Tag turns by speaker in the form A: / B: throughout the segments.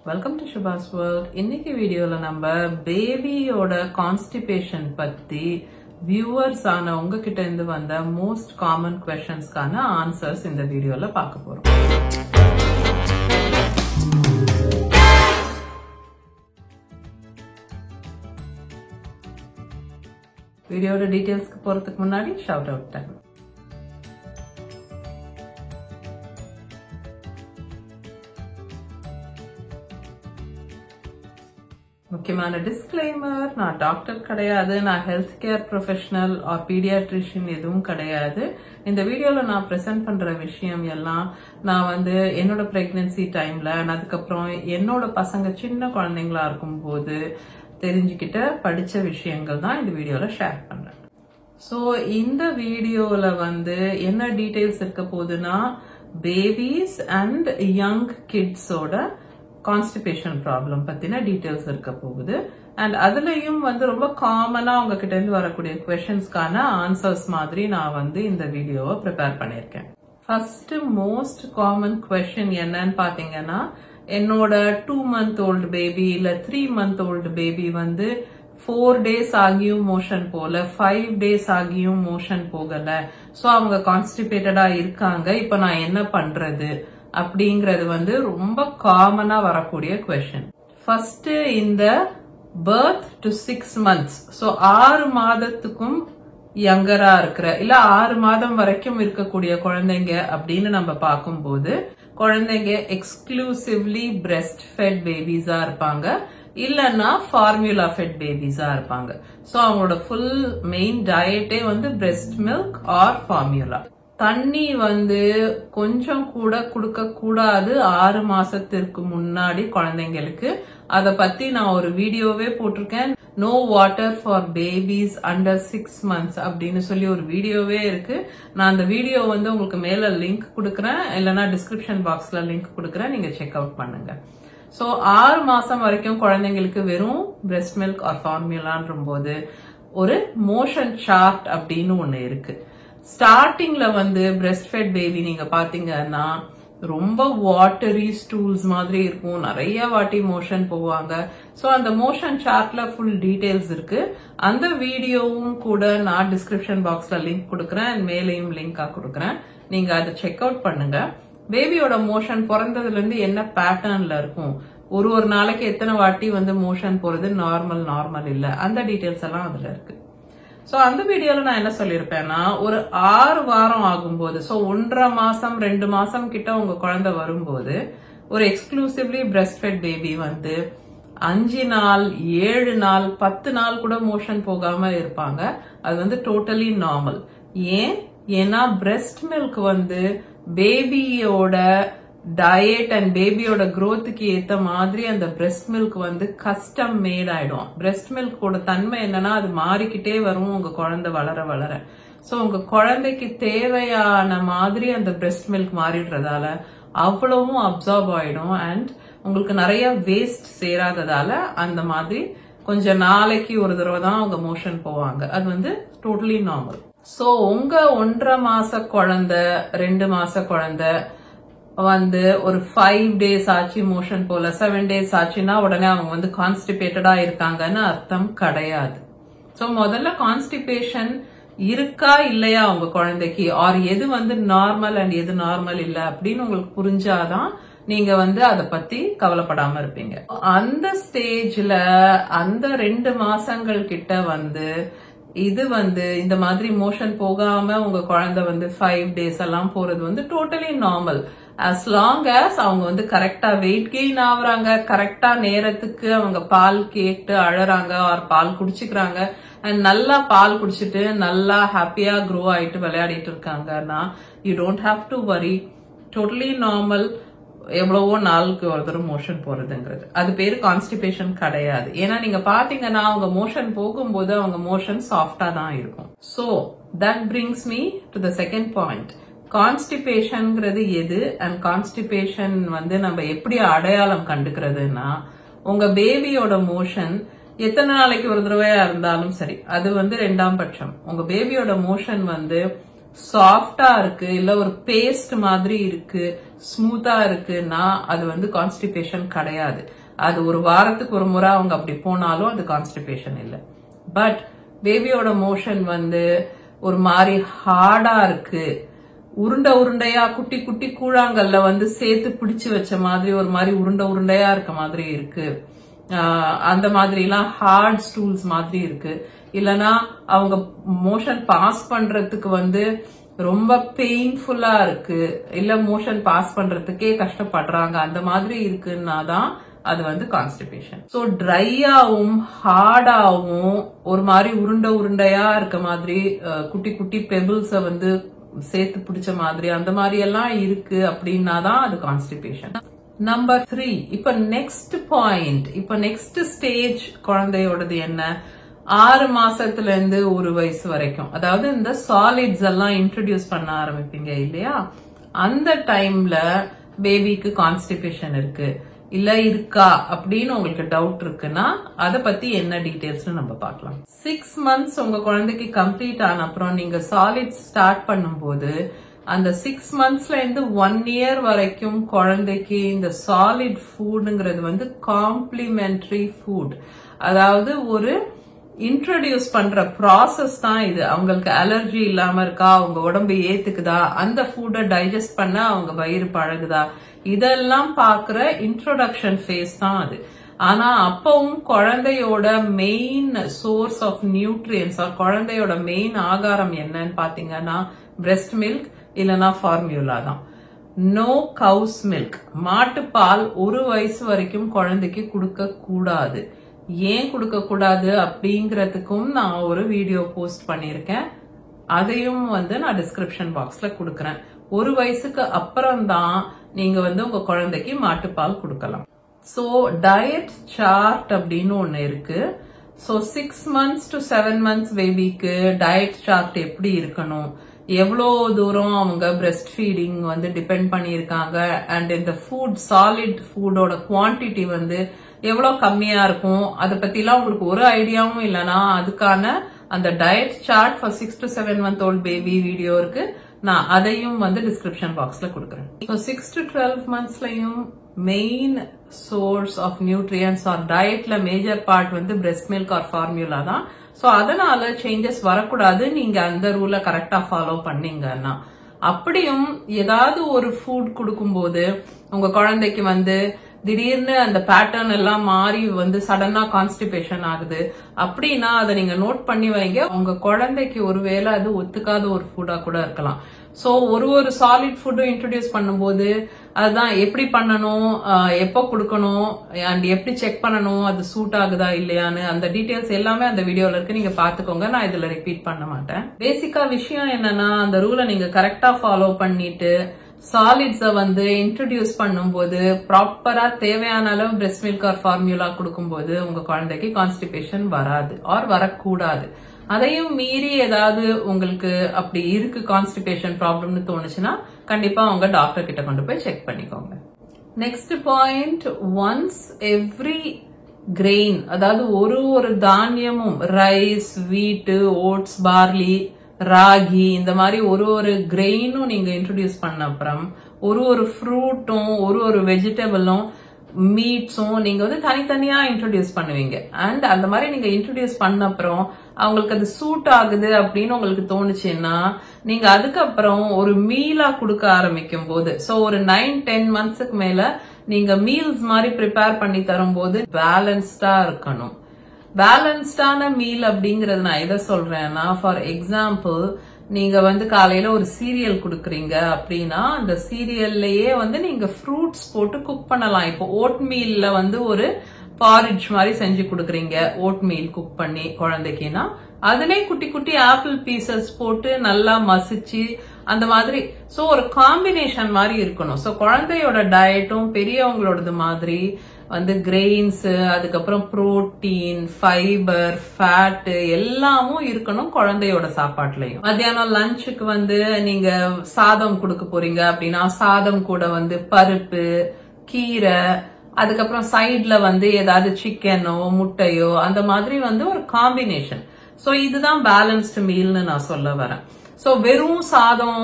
A: Welcome to ஷுபாஸ் world. இன்னைக்கு வீடியோல நம்ம பேபியோட கான்ஸ்டிபேஷன் பத்தி வியூவர்ஸ் ஆன உங்ககிட்ட இருந்து வந்த மோஸ்ட் காமன் क्वेश्चंसக்கான ஆன்சர்ஸ் இந்த வீடியோல பார்க்க போறோம். வீடியோட டீடைல்ஸ்க்கு போறதுக்கு முன்னாடி ஷவுட் அவுட் டைம். முக்கியமான டிஸ்க்ளைமர், நான் டாக்டர் கிடையாது, நான் health care professional or paediatrician எதுவும் கிடையாது. இந்த வீடியோல நான் பிரசன்ட் பண்ற விஷயம் எல்லாம் நான் என்னோட பிரெக்னன்சி டைம்ல அதுக்கப்புறம் என்னோட பசங்க சின்ன குழந்தைங்களா இருக்கும் போது தெரிஞ்சுக்கிட்ட படிச்ச விஷயங்கள் தான் இந்த வீடியோல ஷேர் பண்றேன். சோ இந்த வீடியோல என்ன டீடைல்ஸ் இருக்க போகுதுன்னா பேபிஸ் அண்ட் யங் கிட்ஸோட கான்ஸ்டிபேஷன் ப்ராப்ளம் பத்தின டீடைல்ஸ் இருக்க போகுது. அண்ட் அதுலயும் ரொம்ப காமனா உங்ககிட்ட இருந்து வரக்கூடிய क्वेश्चंसக்கான ஆன்சர்ஸ் மாதிரி நான் இந்த வீடியோவை ப்ரிப்பேர் பண்ணிருக்கேன். ஃபர்ஸ்ட் மோஸ்ட் காமன் क्वेश्चन என்னன்னு பாத்தீங்கன்னா, என்னோட 2 month old பேபி இல்ல 3 month old பேபி 4 days ஆகியும் மோஷன் போல, 5 days ஆகியும் மோஷன் போகல, சோ அவங்க கான்ஸ்டிபேட்டடா இருக்காங்க, இப்ப நான் என்ன பண்றது அப்படிங்கறது ரொம்ப காமனா வரக்கூடிய क्वेश्चन. ஃபர்ஸ்ட் இந்த birth to 6 months, சோ 6 மாதத்துக்கும் யங்கரா இருக்கிற இல்ல 6 மாதம் வரைக்கும் இருக்கக்கூடிய குழந்தைங்க அப்படின்னு நம்ம பார்க்கும்போது குழந்தைங்க எக்ஸ்க்ளூசிவ்லி பிரெஸ்ட் ஃபெட் பேபிஸா இருப்பாங்க, இல்லன்னா ஃபார்முலா ஃபெட் பேபிஸா இருப்பாங்க. சோ அவங்களோட ஃபுல் மெயின் டயட்டே பிரெஸ்ட் மில்க் ஆர் ஃபார்முலா. தண்ணி கொஞ்சம் கூட கொடுக்க கூடாது 6 மாசத்திற்கு முன்னாடி குழந்தைங்களுக்கு. அத பத்தி நான் ஒரு வீடியோவே போட்டிருக்கேன், no water for babies under 6 months அப்படின்னு சொல்லி ஒரு வீடியோவே இருக்கு. நான் அந்த வீடியோ உங்களுக்கு மேல லிங்க் கொடுக்கறேன், இல்லனா டிஸ்கிரிப்ஷன் பாக்ஸ்ல லிங்க் கொடுக்கறேன், நீங்க செக் அவுட் பண்ணுங்க. சோ 6 மாசம் வரைக்கும் குழந்தைங்களுக்கு வெறும் பிரெஸ்ட் மில்க் ஆர் ஃபார்முலான்ற போது ஒரு மோஷன் சார்ட் அப்படின்னு ஒண்ணு இருக்கு. ஸ்டார்டிங்ல பிரெஸ்ட் ஃபெட் பேபி நீங்க பாத்தீங்கன்னா ரொம்ப வாட்டரி ஸ்டூல்ஸ் மாதிரி இருக்கும், நிறைய வாட்டி மோஷன் போவாங்க. சோ அந்த மோஷன் சார்ட்ல ஃபுல் டீடைல்ஸ் இருக்கு. அந்த வீடியோவும் கூட நான் டிஸ்கிரிப்ஷன் பாக்ஸ்ல லிங்க் கொடுக்கறேன், மேலையும் லிங்கா கொடுக்கறேன், நீங்க அதை செக் அவுட் பண்ணுங்க. பேபியோட மோஷன் பிறந்ததுல இருந்து என்ன பேட்டர்ன்ல இருக்கும், ஒரு நாளைக்கு எத்தனை வாட்டி மோஷன் போறது நார்மல் இல்ல, அந்த டீடைல்ஸ் எல்லாம் அதுல இருக்கு. சோ அந்த வீடியோல நான் என்ன சொல்லிருப்பேன்னா, ஒரு 6 வாரம் ஆகும்போது, சோ 1.5 மாசம் 2 மாசம் கிட்ட உங்க குழந்தை வரும்போது ஒரு எக்ஸ்க்ளூசிவ்லி பிரெஸ்ட் ஃபெட் பேபி 5 நாள் 7 நாள் 10 நாள் கூட மோஷன் போகாம இருப்பாங்க. அது டோட்டலி நார்மல். ஏன்னா பிரெஸ்ட் மில்க் பேபியோட டயட் அண்ட் பேபியோட growthக்கு ஏத்த மாதிரி அந்த பிரெஸ்ட் மில்க் கஸ்டம் மேட் ஆயிடும். பிரெஸ்ட் மில்கோட தன்மை என்னன்னா அது மாறிக்கிட்டே வரும் உங்க குழந்தை வளர வளர. சோ உங்க குழந்தைக்கு தேவையான மாதிரி அந்த பிரெஸ்ட் மில்க் மாறிடுறதால அவ்வளவும் அப்சார்ப் ஆயிடும் அண்ட் உங்களுக்கு நிறைய வேஸ்ட் சேராததால அந்த மாதிரி கொஞ்ச நாளைக்கு ஒரு தடவை தான் அவங்க மோஷன் போவாங்க. அது டோட்டலி நார்மல். சோ உங்க 1.5 மாச குழந்தை 2 மாச குழந்தை ஒரு 5 days ஆச்சு மோஷன் போல, 7 days ஆச்சுன்னா உடனே அவங்க கான்ஸ்டிபேட்டடா இருக்காங்கன்னு அர்த்தம் கிடையாது. சோ முதல்ல கான்ஸ்டிபேஷன் இருக்கா இல்லையா உங்க குழந்தைக்கு, ஆர் எது நார்மல் அண்ட் எது நார்மல் இல்ல அப்படின்னு உங்களுக்கு புரிஞ்சாதான் நீங்க அத பத்தி கவலைப்படாம இருப்பீங்க. அந்த ஸ்டேஜ்ல அந்த 2 மாசங்கள் கிட்ட இது இந்த மாதிரி மோஷன் போகாம உங்க குழந்தை 5 days எல்லாம் போறது totally normal. as long as அவங்க கரெக்டா வெயிட் கெயின் ஆகுறாங்க, கரெக்டா நேரத்துக்கு அவங்க பால் கேட்டு அழறாங்க ஆர் பால் குடிச்சுக்கிறாங்க அண்ட் நல்லா பால் குடிச்சிட்டு நல்லா ஹாப்பியா க்ரோ ஆயிட்டு விளையாடிட்டு இருக்காங்கன்னா you don't have to worry, totally normal. எவ்வளவோ நாளுக்கு ஒரு தடவை மோஷன் போறதுங்கிறது அது பேரு கான்ஸ்டிபேஷன் கிடையாது. ஏன்னா நீங்க பாத்தீங்கன்னா அவங்க மோஷன் போகும்போது அவங்க மோஷன் சாஃப்டா தான் இருக்கும். So that brings me to the second point. கான்ஸ்டிபேஷன்ங்கிறது எது அண்ட் கான்ஸ்டிபேஷன் நம்ம எப்படி அடையாளம் கண்டுக்கிறதுனா, உங்க பேபியோட மோஷன் எத்தனை நாளைக்கு ஒரு தடவையா இருந்தாலும் சரி, அது 2ஆம் பட்சம். உங்க பேபியோட மோஷன் சாஃப்டா இருக்கு, இல்ல ஒரு பேஸ்ட் மாதிரி இருக்கு, ஸ்மூத்தா இருக்குன்னா அது வந்து கான்ஸ்டிபேஷன் கிடையாது. அது ஒரு வாரத்துக்கு ஒரு முறை அவங்க அப்படி போனாலும் அது கான்ஸ்டிபேஷன் இல்ல. பட் பேபியோட மோஷன் வந்து ஒரு மாதிரி ஹார்டா இருக்கு, உருண்டையா குட்டி குட்டி கூழாங்கல்ல வந்து சேர்த்து பிடிச்சு வச்ச மாதிரி ஒரு மாதிரி உருண்டையா இருக்க மாதிரி இருக்கு, அந்த மாதிரி எல்லாம் ஹார்ட் ஸ்டூல்ஸ் மாதிரி இருக்கு, இல்லனா அவங்க மோஷன் பாஸ் பண்றதுக்கு வந்து ரொம்ப பெயின்ஃபுல்லா இருக்கு, இல்ல மோஷன் பாஸ் பண்றதுக்கே கஷ்டப்படுறாங்க, அந்த மாதிரி இருக்குன்னா தான் அது வந்து கான்ஸ்டிபேஷன். சோ ட்ரையாவும் ஹார்டாவும் ஒரு மாதிரி உருண்டையா இருக்க மாதிரி குட்டி குட்டி பெபிள்ஸ வந்து சேர்த்து பிடிச்ச மாதிரி அந்த மாதிரி எல்லாம் இருக்கு அப்படின்னா தான் அது கான்ஸ்டிபேஷன். நம்பர் 3, இப்ப நெக்ஸ்ட் பாயிண்ட், இப்ப நெக்ஸ்ட் ஸ்டேஜ் குழந்தையோடது என்ன, 6 மாசத்துல இருந்து 1 வயசு வரைக்கும், அதாவது இந்த சாலிட்ஸ் எல்லாம் இன்ட்ரோடியூஸ் பண்ண ஆரம்பிப்பீங்க இல்லையா, அந்த டைம்ல பேபிக்கு கான்ஸ்டிபேஷன் இருக்கு இல்ல இருக்கா அப்படின்னு உங்களுக்கு டவுட் இருக்குன்னா அத பத்தி என்ன டீடைல்ஸ் நம்ம பார்க்கலாம். 6 months உங்க குழந்தைக்கு கம்ப்ளீட் ஆன அப்புறம் நீங்க சாலிட்ஸ் ஸ்டார்ட் பண்ணும்போது அந்த 6 monthsல இருந்து 1 year வரைக்கும் குழந்தைக்கு இந்த சாலிட் ஃபுட்ங்கிறது வந்து காம்ப்ளிமெண்டரி ஃபுட், அதாவது ஒரு இன்ட்ரோடியூஸ் பண்ற ப்ராசஸ் தான் இது. அவங்களுக்கு அலர்ஜி இல்லாம இருக்கா, அவங்க உடம்பு ஏத்துக்குதா, அந்த ஃபுட்டை டைஜஸ்ட் பண்ண அவங்க வயிறு பழகுதா, இதெல்லாம் பாக்குற இன்ட்ரோடக்ஷன் ஃபேஸ் தான் அது. ஆனா அப்பவும் குழந்தையோட மெயின் சோர்ஸ் ஆஃப் நியூட்ரியன்ஸ், குழந்தையோட மெயின் ஆகாரம் என்னன்னு பாத்தீங்கன்னா பிரெஸ்ட் மில்க் இல்லனா ஃபார்முலா தான். நோ கவுஸ் மில்க், மாட்டுப்பால் 1 வயசு வரைக்கும் குழந்தைக்கு கொடுக்க கூடாது. ஏன் கொடுக்க கூடாது அப்படிங்கறதுக்கும் நான் ஒரு வீடியோ போஸ்ட் பண்ணிருக்கேன், அதையும் வந்து நான் டிஸ்கிரிப்ஷன் பாக்ஸ்ல கொடுக்கறேன். 1 வயசுக்கு அப்புறம் தான் நீங்க வந்து உங்க குழந்தைக்கு மாட்டுப்பால் கொடுக்கலாம். சோ டயட் சார்ட் அப்படின்னு ஒண்ணு இருக்கு. சோ 6 months to 7 months பேபிக்கு டயட் சார்ட் எப்படி இருக்கணும், எவ்வளோ தூரம் அவங்க பிரெஸ்ட் ஃபீடிங் வந்து டிபெண்ட் பண்ணியிருக்காங்க, அண்ட் இந்த ஃபுட் சாலிட் ஃபுட்டோட குவான்டிட்டி வந்து எவ்வளவு கம்மியா இருக்கும், அதை பத்தி எல்லாம் உங்களுக்கு ஒரு ஐடியாவும் இல்லைன்னா அதுக்கான அந்த diet chart for 6 to 7 month old baby video இருக்கு, நான் அதையும் வந்து டிஸ்கிரிப்ஷன் பாக்ஸ்ல கொடுக்குறேன். 6 to 12 monthsலயும் main source of nutrients or டயட்ல மேஜர் பார்ட் வந்து பிரெஸ்ட் மில்க் ஆர் ஃபார்முலா தான். சோ அதனால சேஞ்சஸ் வரக்கூடாது நீங்க அந்த ரூலை கரெக்டா ஃபாலோ பண்ணீங்கன்னா. அப்படியும் ஏதாவது ஒரு ஃபுட் கொடுக்கும்போது உங்க குழந்தைக்கு வந்து திடீர்னு அந்த பேட்டர்ன் எல்லாம் மாறி வந்து சடனா கான்ஸ்டிபேஷன் ஆகுது அப்படின்னா அதை நீங்க நோட் பண்ணி வைங்க. உங்க குழந்தைக்கு ஒருவேளை அது ஒத்துக்காத ஒரு ஃபுட்டா கூட இருக்கலாம். சோ ஒரு சாலிட் ஃபுட்டும் இன்ட்ரோடியூஸ் பண்ணும்போது அதுதான் எப்படி பண்ணணும், எப்போ கொடுக்கணும், அண்ட் எப்படி செக் பண்ணணும் அது சூட் ஆகுதா இல்லையான்னு அந்த டீடைல்ஸ் எல்லாமே அந்த வீடியோல இருக்கு, நீங்க பாத்துக்கோங்க. நான் இதுல ரிப்பீட் பண்ண மாட்டேன். பேசிக்கா விஷயம் என்னன்னா அந்த ரூலை நீங்க கரெக்டா ஃபாலோ பண்ணிட்டு சாலிட்ஸ வந்து இன்ட்ரோடியூஸ் பண்ணும்போது ப்ராப்பரா தேவையான அளவு பிரெஸ்ட் மில்க் ஆர் ஃபார்முலா கொடுக்கும்போது உங்க குழந்தைக்கு கான்ஸ்டிபேஷன் வராது ஆர் வரக்கூடாது. அதையும் மீறி ஏதாவது உங்களுக்கு அப்படி இருக்கு கான்ஸ்டிபேஷன் ப்ராப்ளம்னு தோணுச்சுன்னா கண்டிப்பா உங்க டாக்டர் கிட்ட கொண்டு போய் செக் பண்ணிக்கோங்க. Next point, once every grain, அதாவது ஒரு தானியமும் ரைஸ், வீட்டு, ஓட்ஸ், பார்லி, ராகி, இந்த மாதிரி ஒரு கிரெயினும் நீங்க இன்ட்ரோடியூஸ் பண்ண அப்புறம் ஒரு ஃப்ரூட்டும் ஒரு வெஜிடபிளும் மீட்ஸும் நீங்க வந்து தனித்தனியா இன்ட்ரோடியூஸ் பண்ணுவீங்க. அண்ட் அந்த மாதிரி நீங்க இன்ட்ரோடியூஸ் பண்ண அப்புறம் அவங்களுக்கு அது சூட் ஆகுது அப்படின்னு உங்களுக்கு தோணுச்சுன்னா நீங்க அதுக்கப்புறம் ஒரு மீலா கொடுக்க ஆரம்பிக்கும் போது, சோ ஒரு 9-10 monthsக்கு மேல நீங்க மீல்ஸ் மாதிரி ப்ரிப்பேர் பண்ணி தரும்போது பேலன்ஸ்டா இருக்கணும். பேலன்ஸ்டான மீல் அப்படிங்கறது நான் எதை சொல்றேன்னா, ஃபார் எக்ஸாம்பிள் நீங்க வந்து காலையில ஒரு சீரியல் கொடுக்குறீங்க அப்படின்னா அந்த சீரியல்லையே வந்து நீங்க ஃப்ரூட்ஸ் போட்டு குக் பண்ணலாம். இப்போ ஓட் மீல்ல வந்து ஒரு பாரிட்ஜ் மாதிரி செஞ்சு கொடுக்குறீங்க, ஓட் மீல் குக் பண்ணி குழந்தைக்குன்னா அதுலயே குட்டி குட்டி ஆப்பிள் பீசஸ் போட்டு நல்லா மசிச்சு அந்த மாதிரி, சோ ஒரு காம்பினேஷன் மாதிரி இருக்கணும். சோ குழந்தையோட டயட்டும் பெரியவங்களோடது மாதிரி வந்து கிரெயின்ஸ், அதுக்கப்புறம் புரோட்டீன், ஃபைபர், ஃபேட் எல்லாமும் இருக்கணும் குழந்தையோட சாப்பாட்டுலயும். மத்தியானம் லஞ்சுக்கு வந்து நீங்க சாதம் கொடுக்க போறீங்க அப்படின்னா சாதம் கூட வந்து பருப்பு, கீரை, அதுக்கப்புறம் சைட்ல வந்து ஏதாவது சிக்கனோ முட்டையோ அந்த மாதிரி வந்து ஒரு காம்பினேஷன். சோ இதுதான் பேலன்ஸ்டு மீல்னு நான் சொல்ல வரேன். சோ வெறும் சாதம்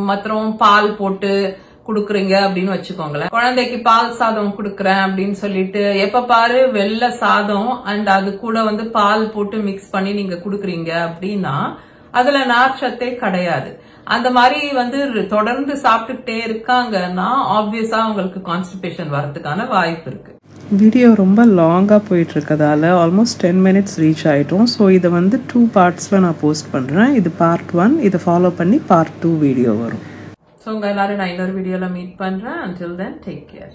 A: மற்றும் பால் போட்டு குடுக்குறீங்க அப்படின்னு வச்சுக்கோங்களேன். குழந்தைக்கு பால் சாதம் குடுக்கறேன் அப்படின்னு சொல்லிட்டு எப்ப பாரு வெள்ளை சாதம் அண்ட் அது கூட வந்து பால் போட்டு மிக்ஸ் பண்ணி நீங்க குடுக்குறீங்க அப்படின்னா அதுல நார்ச்சத்தே கிடையாது. அந்த மாதிரி வந்து தொடர்ந்து சாப்பிட்டுட்டே இருக்காங்கன்னா ஆப்வியஸா அவங்களுக்கு கான்ஸ்டிபேஷன் வரதுக்கான வாய்ப்பு இருக்கு.
B: வீடியோ ரொம்ப லாங்காக போயிட்டு இருக்கதால ஆல்மோஸ்ட் 10 minutes ரீச் ஆயிட்டோம். ஸோ இதை வந்து 2 பார்ட்ஸ்ல நான் போஸ்ட் பண்றேன். இது பார்ட் 1. இதை ஃபாலோ பண்ணி பார்ட் 2 வீடியோ வரும்.
A: ஸோ உங்க எல்லாரும் நான் இன்னொரு வீடியோல மீட் பண்றேன். until then take care.